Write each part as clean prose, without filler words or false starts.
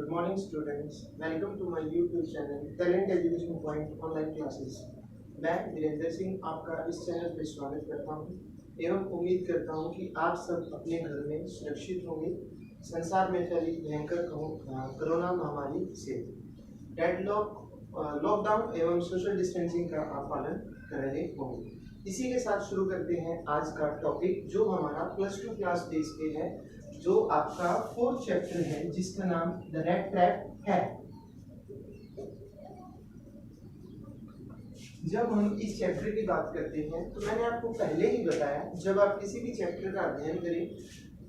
Good morning, students. Welcome to my YouTube channel Talent Education Point online classes. मैं वीरेंद्र सिंह आपका इस channel पर स्वागत करता हूं एवं उम्मीद करता हूं कि आप सब अपने घर में सुरक्षित होंगे संसार में फैली भयंकर कोरोना महामारी से। लॉकडाउन एवं सोशल डिस्टेंसिंग का आप पालन कर रहे होंगे। इसी के साथ शुरू करते हैं आज का टॉपिक, जो हमारा +2 क्लास बेस पे है, जो आपका 4th चैप्टर है, जिसका नाम द रेड ट्रैप है। जब हम इस चैप्टर की बात करते हैं तो मैंने आपको पहले ही बताया, जब आप किसी भी चैप्टर का अध्ययन करें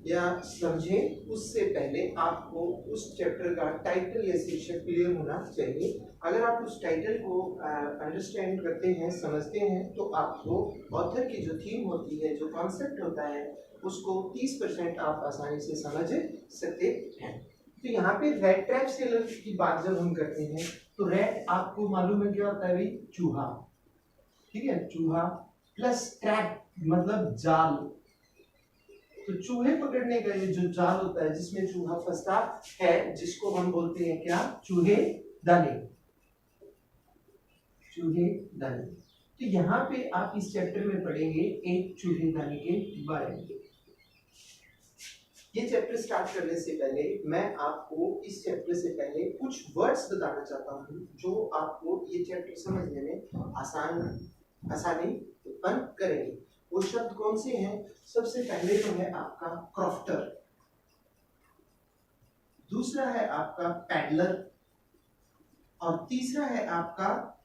या समझें, उससे पहले आपको उस चैप्टर का टाइटल या शीर्षक क्लियर होना चाहिए। अगर आप उस टाइटल को अंडरस्टैंड करते हैं, समझते हैं, तो आपको ऑथर की जो थीम होती है, जो कॉन्सेप्ट होता है, उसको 30% आप आसानी से समझ सकते हैं। तो यहाँ पे रेड ट्रैप सेलर की बात जब हम करते हैं तो रेड आपको मालूम है क्या होता है भाई? चूहा। ठीक है, चूहा प्लस ट्रैप मतलब जाल। तो चूहे पकड़ने का ये जो जाल होता है, जिसमें चूहा फंसता है, जिसको हम बोलते हैं क्या? चूहे दानी। चूहे दानी। तो यहाँ पे आप इस चैप्टर में पढ़ेंगे एक चूहे दानी के बारे में। ये चैप्टर स्टार्ट करने से पहले मैं आपको इस चैप्टर से पहले कुछ वर्ड्स बताना चाहता हूँ, जो आपको ये चैप्टर समझने में आसानी उत्पन्न करेंगे। वो शब्द कौन से हैं? सबसे पहले तो है आपका क्रॉफ्टर, दूसरा है आपका पैडलर, और तीसरा है आपका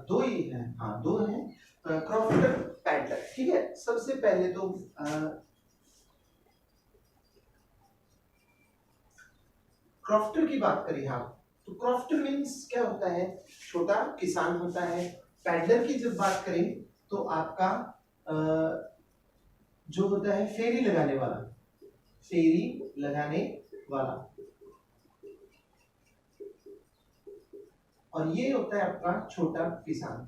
दो ही है, हाँ दो है, क्रॉफ्टर, पैडलर। ठीक है, सबसे पहले तो क्रॉफ्टर की बात करें आप, तो क्रॉफ्टर मीन्स क्या होता है? छोटा किसान होता है। पैडलर की जब बात करें तो आपका जो होता है फेरी लगाने वाला, फेरी लगाने वाला, और ये होता है आपका छोटा किसान।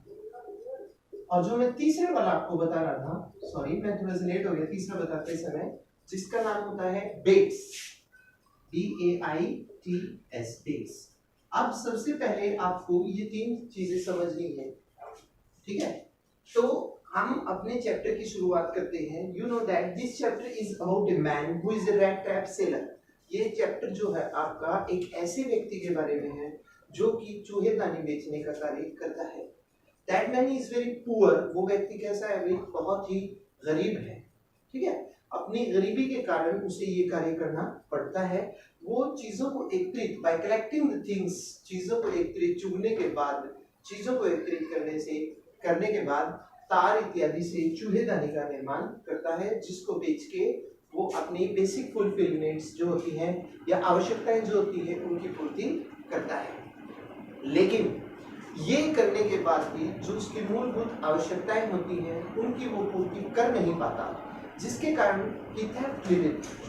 और जो मैं तीसरे वाला आपको बता रहा था, सॉरी मैं थोड़ा सा लेट हो गया तीसरा बताते समय, जिसका नाम होता है बेट्स, BAITS, बेट्स। अब सबसे पहले आपको ये तीन चीजें समझनी है। ठीक है, तो हम अपने चैप्टर की शुरुआत करते हैं। You know that this chapter is about a man who is a red trap seller. ये चैप्टर जो है आपका एक ऐसे व्यक्ति के बारे में है जो कि चूहेदानी बेचने का कार्य करता है। That man is very poor. वो व्यक्ति कैसा है भाई? बहुत ही गरीब है। ठीक है, अपनी गरीबी के कारण उसे ये कार्य करना पड़ता है। वो चीजों को एकत्रित, बाय कलेक्टिंग द थिंग्स, चीजों को एकत्रित चुगने के बाद, चीजों को एकत्रित करने के बाद तार इत्यादि से चूहेदानी का निर्माण करता है, जिसको बेच के वो अपनी बेसिक फुलफिलमेंट्स जो होती हैं या आवश्यकताएं जो होती है उनकी पूर्ति करता है। लेकिन ये करने के बाद भी जो उसकी मूलभूत आवश्यकताएं होती हैं उनकी वो पूर्ति कर नहीं पाता, जिसके कारण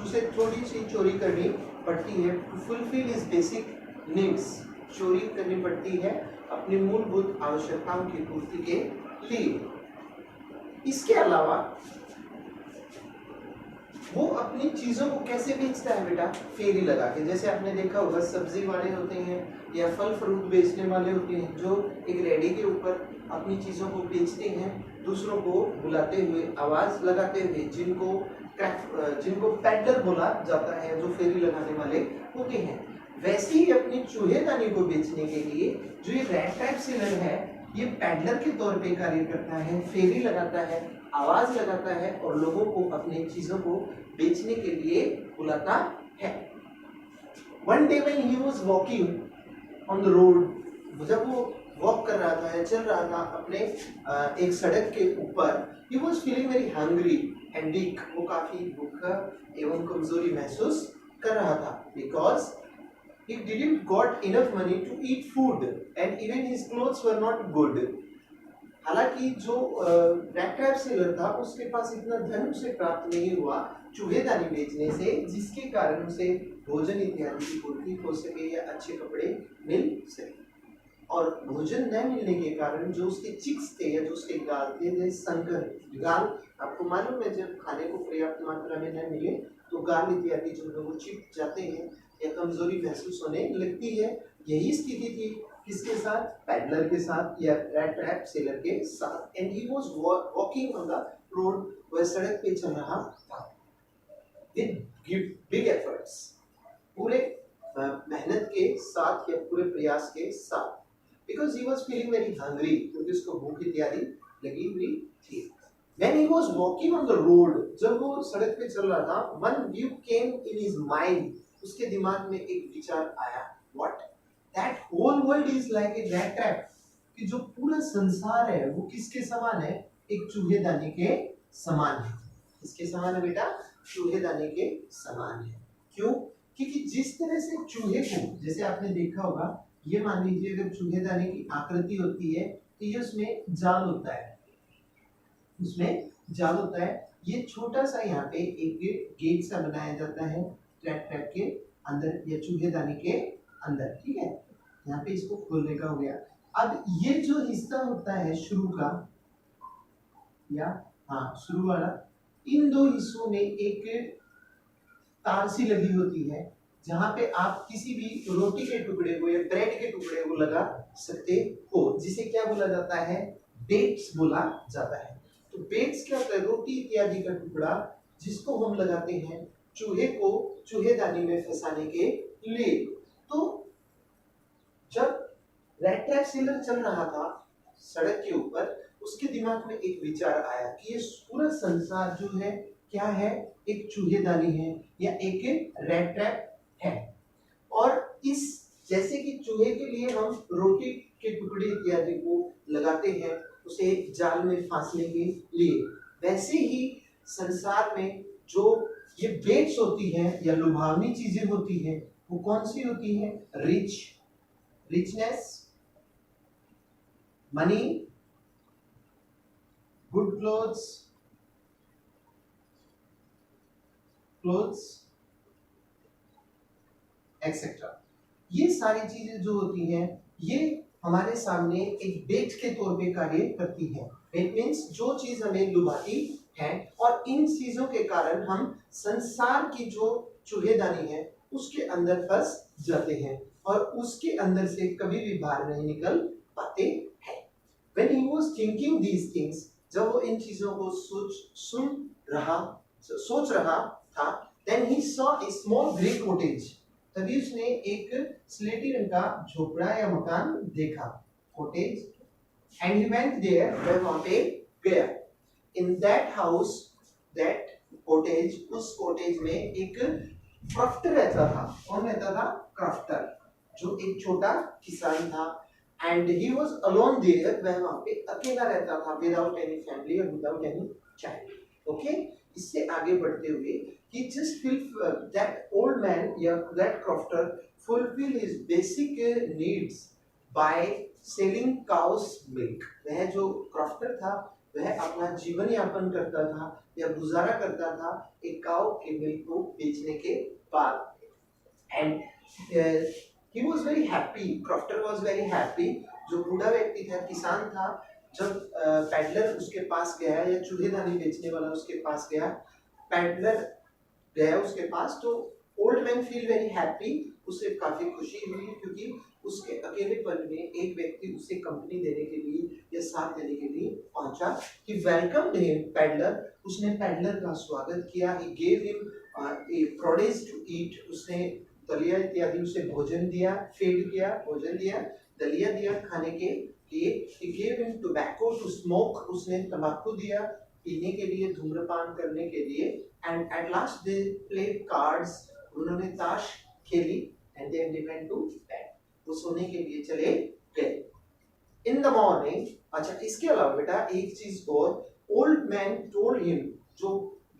उसे थोड़ी सी चोरी करनी पड़ती है। To fulfil his basic needs, चोरी करनी पड़ती है अपनी मूलभूत आवश्यकताओं की पूर्ति के लिए। इसके अलावा वो अपनी चीजों को कैसे बेचता है बेटा? फेरी लगा के। जैसे आपने देखा होगा सब्जी वाले होते हैं या फल फ्रूट बेचने वाले होते हैं, जो एक रेडी के ऊपर अपनी चीजों को बेचते हैं, दूसरों को बुलाते हुए, आवाज लगाते हुए, जिनको पैडलर बोला जाता है, जो फेरी लगाने वाले होते हैं। वैसे ही अपनी चूहेदानी को बेचने के लिए जो ये रेड ट्रैप सेलर है, ये पैडलर के तौर पे कार्य करता है, फेरी लगाता है, आवाज लगाता है और लोगों को अपनी चीजों को बेचने के लिए बुलाता है। One day when he was walking on the road, जब वो वॉक कर रहा था या चल रहा था अपने एक सड़क के ऊपर, he was feeling very hungry and weak, वो काफी भूखा एवं कमजोरी महसूस कर रहा था, because he didn't got enough money to eat food and even his clothes were not good. हालांकि जो रेड ट्रैप सेलर था, उसके पास इतना धन उसे प्राप्त नहीं हुआ चूहेदानी बेचने से, जिसके कारण उसे भोजन इत्यादि की पूर्ति हो सके या अच्छे कपड़े मिल सके। और भोजन न मिलने के कारण जो उसके चिक्स थे या जो उसके गाल थे वे संकर, गाल आपको मालूम है जब खाने को पर्याप्त मात्रा में न मिले तो गाल इत्यादि जो है वो चिप जाते हैं या कमजोरी महसूस होने लगती है। यही स्थिति थी किसके साथ, पैडलर के साथ या रैट ट्रैप सेलर के साथ। And he was walking on the road, वह सड़क पे चल रहा था विद बिग एफर्ट्स, पूरे मेहनत के साथ या पूरे प्रयास के साथ, because he was feeling very hungry, क्योंकि उसको भूख इत्यादि लगी हुई थी। When he was walking on the road, जब वो सड़क पे चल रहा था, one view came in his mind, उसके दिमाग में एक विचार आया, what? That whole world is like a rat trap, कि जो पूरा संसार है वो किसके समान है, एक चूहेदानी के समान है। किसके समान है बेटा, चूहेदानी के समान है। क्यों? क्योंकि जिस तरह से चूहे को, जैसे आपने देखा होगा, ये मान लीजिए अगर चूहेदानी की आकृति होती है तो ये उसमें जाल होता है, उसमें जाल होता है। ये छोटा सा यहाँ पे एक गेट सा बनाया जाता है ट्रैप के अंदर या चूहेदानी के अंदर, ठीक है। यहाँ पे इसको खोलने का हो गया। अब ये जो हिस्सा होता है शुरू का, या हाँ शुरू वाला, इन दो हिस्सों में एक तार सी लगी होती है जहां पे आप किसी भी रोटी के टुकड़े को या ब्रेड के टुकड़े को लगा सकते हो, जिसे क्या बोला जाता है, बेट्स बोला जाता है। तो बेट्स क्या होता है, रोटी इत्यादि का टुकड़ा जिसको हम लगाते हैं चूहे को चूहेदानी में फंसाने के लिए। तो जब रैट ट्रैप सेलर चल रहा था सड़क के ऊपर, उसके दिमाग में एक विचार आया कि ये पूरा संसार जो है क्या है, एक चूहेदानी है या एक रैट ट्रैप है। और इस जैसे कि चूहे के लिए हम रोटी के टुकड़े इत्यादि को लगाते हैं उसे जाल में फांसने के लिए, वैसे ही संसार में जो ये बेट्स होती हैं या लुभावनी चीजें होती हैं वो कौन सी होती हैं, richness, money, good clothes, etcetera. ये सारी चीजें जो होती हैं ये हमारे सामने एक बेट के तौर पे कार्य करती है। इट मीन्स जो चीज हमें लुभाती है, और इन चीजों के कारण हम संसार की जो चूहेदानी है उसके अंदर फंस जाते हैं और उसके अंदर से कभी भी बाहर नहीं निकल पाते हैं। When he was thinking these things, जब वो इन चीजों को सोच रहा था, then he saw a small grey cottage, तभी उसने एक स्लेटी रंग का झोपड़ा या मकान देखा, cottage, and he went there, वह वहां पे गया। In that house, that cottage, उस कॉटेज में एक क्रॉफ्टर रहता था। कौन रहता था, क्रॉफ्टर, जो एक छोटा किसान था। And he was alone there, वह वहां पे अकेला रहता था, विदाउट एनी फैमिली और विदाउट एनी चाइल्ड। ओके, इससे आगे बढ़ते हुए he just feel that old man, yeah, that crofter fulfill his basic needs by selling cows milk। वह जो क्रॉफ्टर था वह अपना जीवन यापन करता था या गुजारा करता था एक काऊ के मिल्क को बेचने के बाद। And he was very happy, crofter was very happy। जो बूढ़ा व्यक्ति था, किसान था, जब पैडलर उसके पास गया या चूहेदानी बेचने वाला उसके पास गया, पैडलर गया उसके पास, तो old man feel very happy, उसे काफी खुशी हुई क्योंकि उसके अकेलेपन में एक व्यक्ति उसे कंपनी देने के लिए या साथ देने के लिए पहुंचा। कि वेलकम हिम पैडलर, उसने पैडलर का स्वागत किया। He gave him a produce to eat, उसने दलिया इत्यादि उसे भोजन दिया, फीड किया, भोजन दिया, दलिया दिया खाने के लिए। He gave him tobacco to smoke, उसने तंबाकू दिया पीने के लिए, धूम्रपान करने के लिए। And at last they played cards, उन्होंने ताश खेली। And they went to bed, वो सोने के लिए चले गए। इन द मॉर्निंग, अच्छा इसके अलावा बेटा एक चीज और, ओल्ड मैन टोल्ड हिम, जो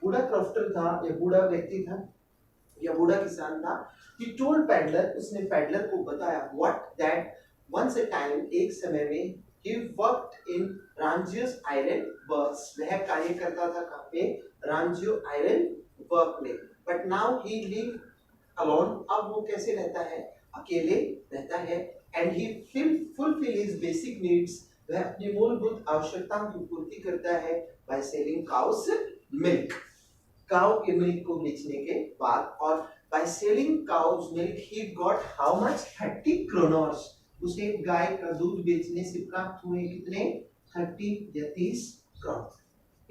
बूढ़ा क्रॉफ्टर था या बूढ़ा व्यक्ति था या बूढ़ा किसान था, he told पैडलर, उसने पैडलर को बताया what, that once a time, एक समय में, he worked in Ranjio's iron works, वह कार्य करता था कहाँ पे, Ranjio iron work में। But now he live alone, अब वो कैसे रहता है, अकेले रहता है। And he fulfil his basic needs, वह अपनी मूलभूत आवश्यकताओं की पूर्ति करता है by selling cows milk, cow के मिल्क को बेचने के बाद। और by selling cows milk he got how much 30 kroners, उसे गाय का दूध बेचने से प्राप्त हुए कितने 30 या 30 kroner.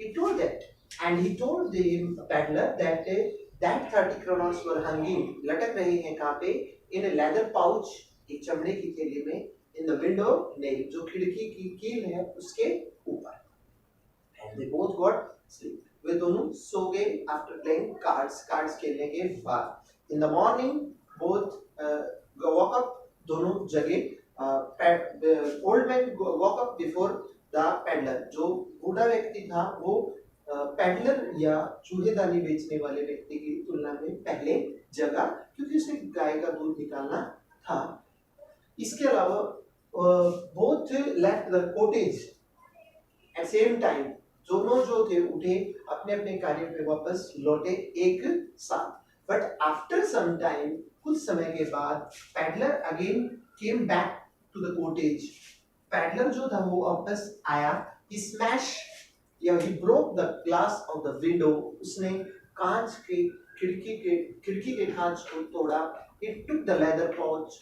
He told that and he told the peddler that that 30 kronors were hanging, लटक रहे हैं कहाँ पे, in a leather pouch, एक चमड़े की थैली में, in the window nail, जो खिड़की की कील है उसके ऊपर। And they both got sleep, वे दोनों सो गए after playing cards खेलने के बाद। In the morning both woke up, दोनों जगे। The old man woke up before the peddler, जो बूढ़ा व्यक्ति था वो पेडलर या चूहेदानी बेचने वाले व्यक्ति की तुलना में पहले जगा, क्योंकि उसे गाय का दूध निकालना था। इसके अलावा both left the cottage at same time, दोनों जो थे उठे अपने अपने कार्य पे वापस लौटे एक साथ। बट आफ्टर सम टाइम, कुछ समय के बाद, peddler again came back to the cottage, peddler जो था वो वापस आया। he smash या he broke the glass of the window, उसने कांच के खिड़की के कांच को तोड़ा। he took the leather pouch,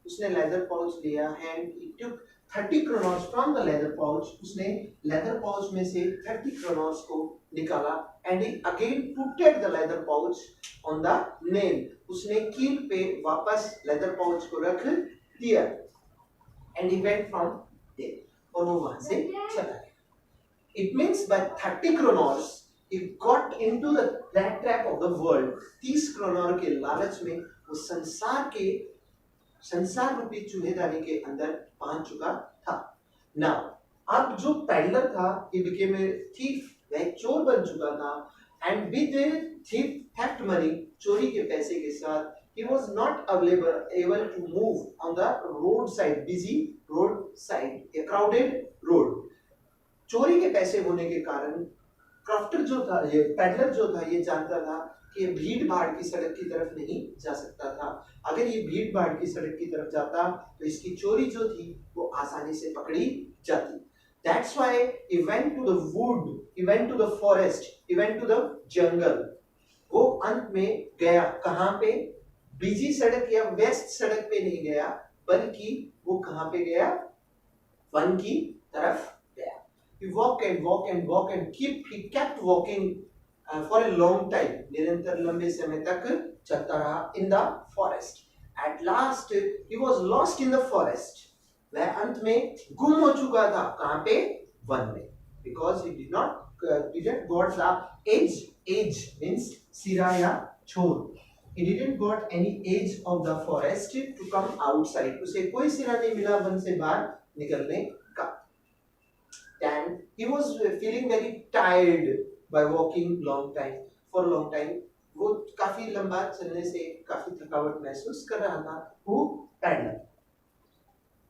उसने leather pouch लिया। and he took 30 kronors from the leather pouch, उसने leather pouch में से 30 kronors को निकाला। and he again putted the leather pouch on the nail, उसने कील पे वापस leather pouch को रख दिया। and he went from there, और वो वहां से चला गया। It means by 30 kronors he got into the rat trap of the world, 30 kronor के लालच में वो संसार रूपी चूहेदानी के अंदर पहुंच चुका था। Now, अब जो पेडलर था he became a thief, वह चोर बन चुका था। and with the thief theft money, चोरी के पैसे के साथ, he was not able to move on the roadside, busy roadside, a crowded road। चोरी के पैसे होने के कारण क्रॉफ्टर जो था, ये पेडलर जो था, ये जानता था कि भीड़ भाड़ की सड़क की तरफ नहीं जा सकता था। अगर ये भीड़ भाड़ की सड़क की तरफ जाता तो इसकी चोरी जो थी वो आसानी से पकड़ी जाती। That's why he went to the wood, he went to the forest, he went to the jungle। वो अंत में गया कहाँ पे, बिजी सड़क या वेस्ट सड़क पे नहीं गया, बल्कि वो कहाँ पे गया, वन की तरफ गया। He walked and he kept walking for a long time, निरंतर लंबे समय तक चलता रहा in the forest। At last he was lost in the forest, वह अंत में गुम हो चुका था कहाँ पे, वन में। Because he didn't got the edge means सिरा या छोर, he didn't got any edge of the forest to come outside, उसे कोई सिरा नहीं मिला वन से बाहर निकलने का। Then he was feeling very tired by walking for a long time, वो काफी लंबा चलने से काफी थकावट महसूस कर रहा था, वो peddler.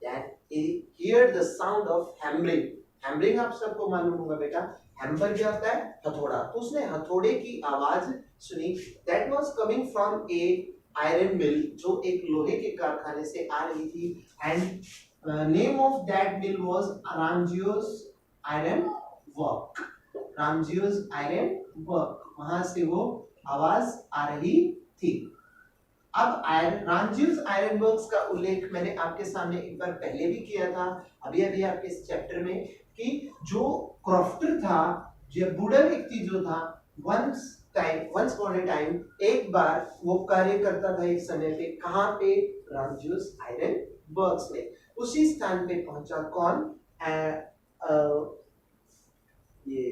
Then he heard the sound of hammering। Hammering आप सबको मालूम होगा बेटा, हैमर क्या होता है, हथौड़ा। तो उसने हथौड़े की आवाज सुनी। That was coming from a iron mill, जो एक लोहे के कारखाने से आ रही थी। And name of that mill was Ramjios Iron Work, Ramjios Iron Work, वहां से वो आवाज आ रही थी। अब रामजियोस आयरन वर्क्स का उल्लेख मैंने आपके सामने एक बार पहले भी किया था, अभी आपके इस चैप्टर में, कि जो क्रॉफ्टर था, जो बूढ़ा व्यक्ति जो था, once upon a time, एक बार वो कार्य करता था एक समय पे, कहाँ पे, रामजियोस आयरन वर्क्स में। उसी स्थान पे पहुंचा कौन, ये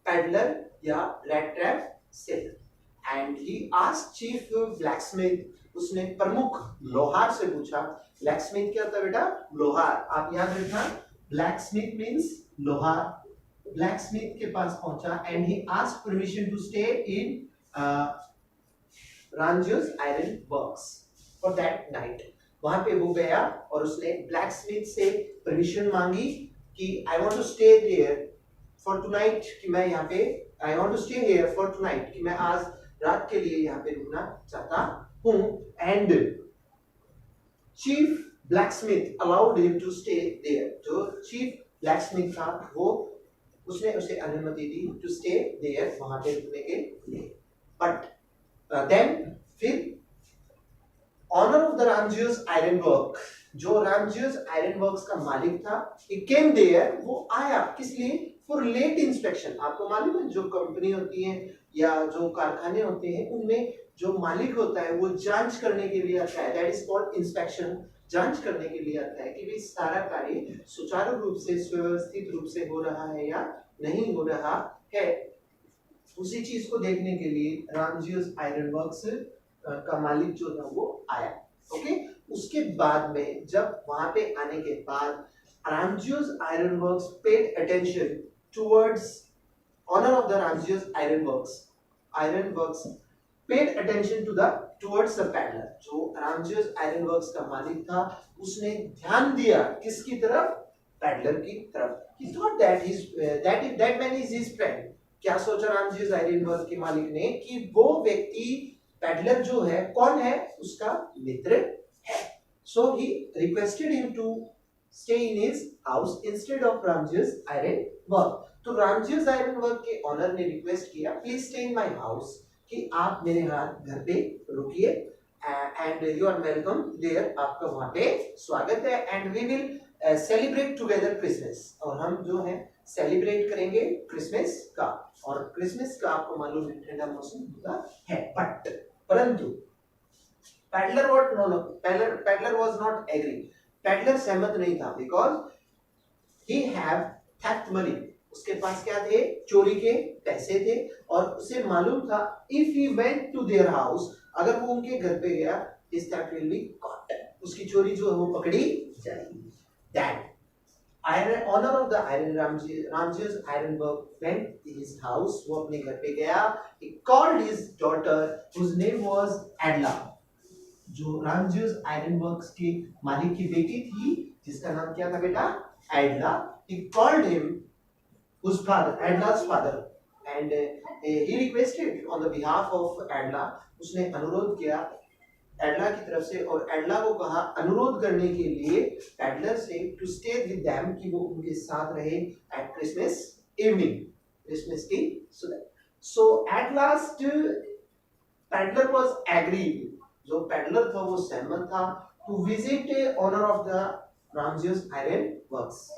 पेडलर या rat trap seller. And he asked chief blacksmith, उसने प्रमुख लोहार से पूछा। blacksmith क्या होता है बेटा, लोहार, आप याद रखना, blacksmith means लोहार। blacksmith के पास पहुंचा and he asked permission to stay in Ramjios Iron Works for that night। वहां पे वो गया और उसने blacksmith से permission मांगी कि I want to stay there for tonight, कि मैं यहाँ पे I want to stay here for tonight, कि मैं आज रात के लिए यहाँ पे रुकना चाहता हूँ। And chief blacksmith allowed him to stay there. जो chief blacksmith था वो उसने उसे अनुमति दी to stay there, वहां पे रुकने के लिए. But then फिर owner of the Ramsjo iron work, जो रामजियस आयरन वर्क्स का मालिक था, he came there, वो आया किस लिए? For late inspection. आपको मालूम है जो कंपनी होती है या जो कारखाने होते हैं उनमें जो मालिक होता है वो जांच करने के लिए आता है. That is called inspection. जांच करने के लिए आता है कि भाई सारा कार्य सुचारू रूप से सुव्यवस्थित रूप से हो रहा है या नहीं हो रहा है. उसी चीज को देखने के लिए रामजियस आयरन वर्क्स का मालिक जो था वो आया. ओके, उसके बाद में जब वहां पे आने के बाद Ramsjo iron works paid attention towards owner of the Ramsjo iron works paid attention towards the peddler. जो रामजियस आयरन वर्क्स का मालिक था उसने ध्यान दिया किसकी तरफ? पैडलर की तरफ. He thought that man is his friend. क्या सोचा रामजियस आयरन वर्क्स के मालिक ने कि वो व्यक्ति पैडलर जो है कौन है? उसका मित्र है. So he requested him to stay in his house instead of Ramji's iron work. तो रामजियस आयरन वर्क के ऑनर ने रिक्वेस्ट किया please stay in my house, कि आप मेरे घर पे रुकिए and you are welcome there. आपका वहां पे स्वागत है and we will celebrate together Christmas. और हम जो है सेलिब्रेट करेंगे क्रिसमस का. और क्रिसमस का आपको मालूम है ठंडा मौसम होता है. परंतु peddler was not agree. Peddler सहमत नहीं था because he have theft money. उसके पास क्या थे? चोरी के पैसे थे. और उसे मालूम था if he went to their house, अगर वो उनके घर पे गया, his theft will be caught. उसकी चोरी जो है वो पकड़ी जाएगी. That owner of the iron Ramsjo iron work went to his house. वो अपने घर पे गया. He called his daughter whose name was Edla. जो रामजियस आयरन वर्क्स के मालिक की बेटी थी जिसका नाम क्या था बेटा? Edla. He called him whose father, Adla's father, and he requested on the behalf of Adla. उसने अनुरोध किया एडला की तरफ से और एडला को कहा अनुरोध करने के लिए पैडलर से टू स्टे विद देम, कि वो उनके साथ रहे एट क्रिसमस इवनिंग, क्रिसमस की सुबह. So at last peddler was agreed. जो पैडलर था वो सहमत था to visit owner of the Ramsjo iron works,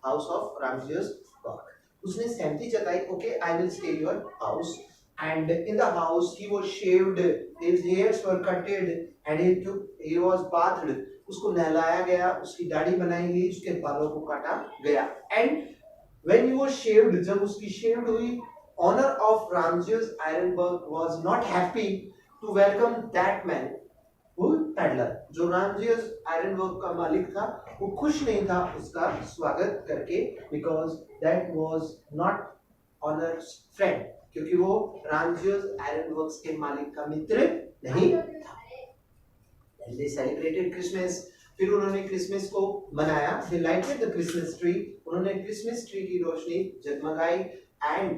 house of Ramsjo work. उसने सहमति जताई. Okay, I will stay your house. And in the house he was shaved, his hairs were cutted and he was bathed. उसको नहलाया गया, उसकी दाढ़ी बनाई गई, उसके बालों को काटा गया. And when he was shaved, जब उसकी शेव्ड हुई, owner of Ramsjo iron work was not happy to welcome that man who peddler. जो रामजियस आयरन वर्क का मालिक था वो खुश नहीं था उसका स्वागत करके, because that was not honours friend, क्योंकि वो रामजियस आयरन वर्क्स के मालिक का मित्र नहीं था. They celebrated Christmas. फिर उन्होंने क्रिसमस को मनाया. They lighted the Christmas tree. उन्होंने क्रिसमस ट्री की रोशनी जगमगाई. And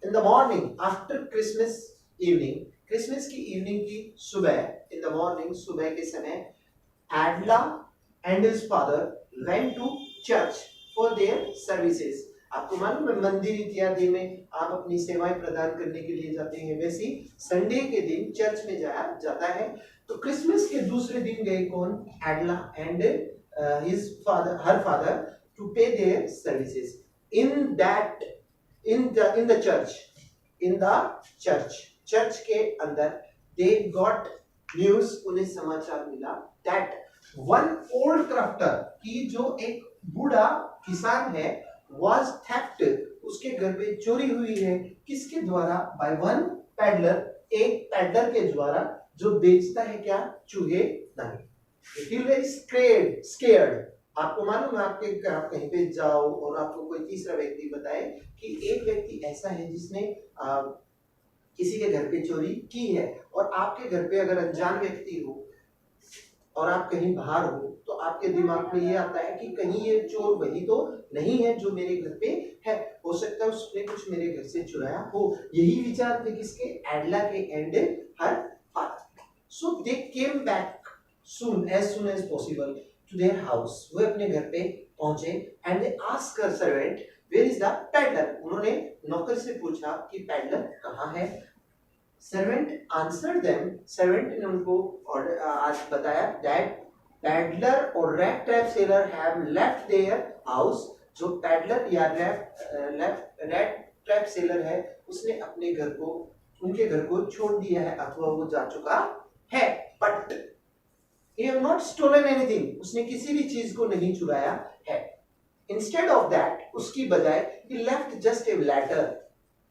in the morning after Christmas evening, Christmas की इवनिंग की सुबह, इन द मॉर्निंग सुबह के समय, Edla and his father went to church for their services. आपको मालूम है मंदिर इत्यादि में आप अपनी सेवाएं प्रदान करने के लिए जाते हैं, वैसे ही संडे के दिन चर्च में जाया जाता है. तो क्रिसमस के दूसरे दिन गए कौन? Edla and his father, her father, to pay their services in the church. Church के अंदर they got news, उन्हें समाचार मिला that one old crafter, कि जो एक बूढ़ा किसान है, was theft, उसके घर पे चोरी हुई है. किसके द्वारा? by one peddler, एक पैडलर के द्वारा जो बेचता है क्या? चूहे दाने. They feel very scared. आपको मालूम है आप कहीं पे जाओ और आपको कोई तीसरा व्यक्ति बताए कि एक व्यक्ति ऐसा है जिसने किसी के घर पे चोरी की है, और आपके घर पे अगर अनजान व्यक्ति हो और आप कहीं बाहर हो, तो आपके दिमाग में ये आता है कि कहीं ये चोर वही तो नहीं है जो मेरे घर पे है, हो सकता है उसने कुछ मेरे घर से चुराया हो. यही विचार थे किसके? एडला के and her father. So they came back soon as possible. to their house. वो अपने घर पे पहुंचे and they asked her servant where is the peddler. उन्होंने नौकर से पूछा कि पैडलर कहाँ है. Servant answered them. Servant ने उनको आज बताया that peddler और rat trap seller have left their house. जो पैडलर या रैट ट्रैप सेलर है उसने अपने घर को उनके घर को छोड़ दिया है अथवा वो जा चुका है. But he have not stolen anything. उसने किसी भी चीज को नहीं चुराया है. Instead of that, उसकी बजाय he left just a ladder.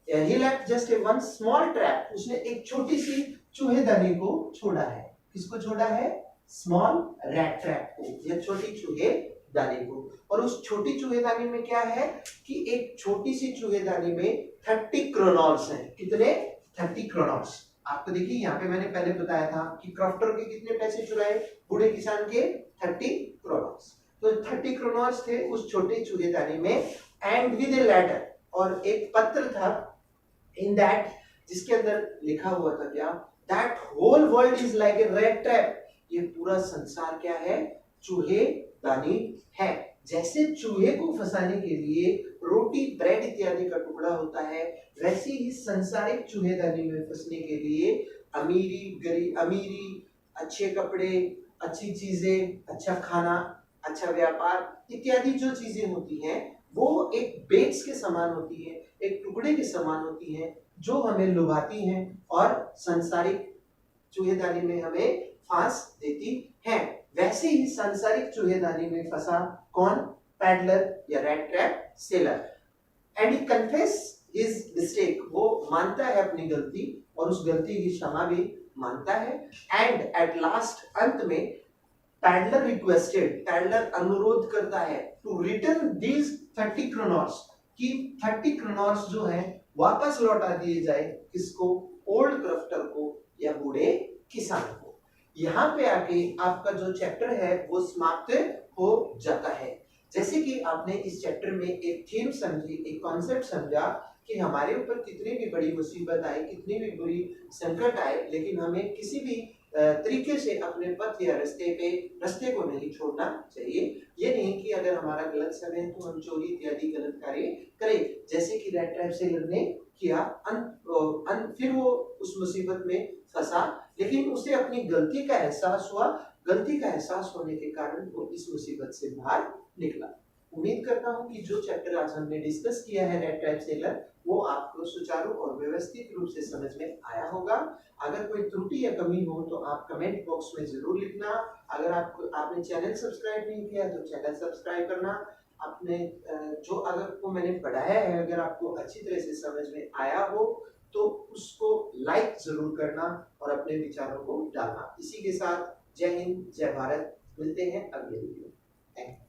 He left just a one small trap. उसने एक छोटी सी चूहेदानी को छोड़ा है. किसको छोड़ा है? Small rat trap को या छोटी चूहेदानी को. और उस छोटी चूहेदानी में क्या है कि एक छोटी सी चूहेदानी में 30 क्रोनॉर्स हैं. कितने? 30 क्रोनॉर्स. आपको देखिए यहाँ पे मैंने पहले बताया था कि क्रॉफ्टर के कितने पैसे चुराए? बूढ़े किसान के 30 क्रोनॉर्स. तो 30 क्रोनॉर्स थे उस छोटे चूहेदानी में. एंड विद ए लेटर, और एक पत्र था इन दैट जिसके अंदर लिखा हुआ था क्या? That whole world is like a red trap. ये पूरा संसार क्या है? चूहेदानी है. जैसे चूहे को फंसाने के लिए रोटी, ब्रेड इत्यादि का टुकड़ा होता है, वैसे ही संसारिक चूहेदानी में फंसने के लिए अमीरी, अच्छे कपड़े, अच्छी चीजें, अच्छा खाना, अच्छा व्यापार इत्यादि जो चीजें होती हैं वो एक बेट्स के समान होती है, एक टुकड़े के समान होती हैं जो हमें लुभाती हैं और संसारिक चूहेदानी में हमें फांस देती हैं. वैसे ही सांसारिक चूहेदानी में फंसा कौन? पैडलर या rat trap seller. And he confess his mistake. वो मानता है अपनी गलती और उस गलती की क्षमा भी मानता है. एंड एट लास्ट, अंत में पैडलर रिक्वेस्टेड, पैडलर अनुरोध करता है टू रिटर्न दीज 30 क्रोनॉर्स, कि 30 क्रोनॉर्स जो है वापस लौटा दिए जाए. किसको? ओल्ड क्रफ्टर को या बूढ़े किसान को. यहाँ पे आके आपका जो चैप्टर है वो समाप्त हो जाता है. जैसे कि आपने इस चैप्टर में एक थीम समझी, एक कॉन्सेप्ट समझा कि हमारे ऊपर कितनी भी बड़ी मुसीबत आए, कितनी भी बुरी संकट आए, लेकिन हमें किसी भी तरीके से अपने पथ या रास्ते को नहीं छोड़ना चाहिए. ये नहीं कि अगर हमारा गलत समय है तो हम चोरी इत्यादि गलत कार्य करें, जैसे कि रैट ट्रैप सेलर ने किया. फिर वो उस मुसीबत में फंसा, लेकिन उसे अपनी गलती का एहसास हुआ. गलती का एहसास होने के कारण वो इस मुसीबत से बाहर निकला. उम्मीद करता हूँ कि जो चैप्टर आज हमने डिस्कस किया है रैट ट्रैप सेलर, वो आपको सुचारू और व्यवस्थित रूप से समझ में आया होगा. अगर कोई त्रुटि या कमी हो तो आप कमेंट बॉक्स में जरूर लिखना. अगर आपने चैनल सब्सक्राइब नहीं किया तो चैनल सब्सक्राइब करना. आपने जो अगर को मैंने पढ़ाया है अगर आपको अच्छी तरह से समझ में आया हो तो उसको लाइक जरूर करना और अपने विचारों को डालना. इसी के साथ जय हिंद, जय भारत. मिलते हैं अगले वीडियो. Thank you.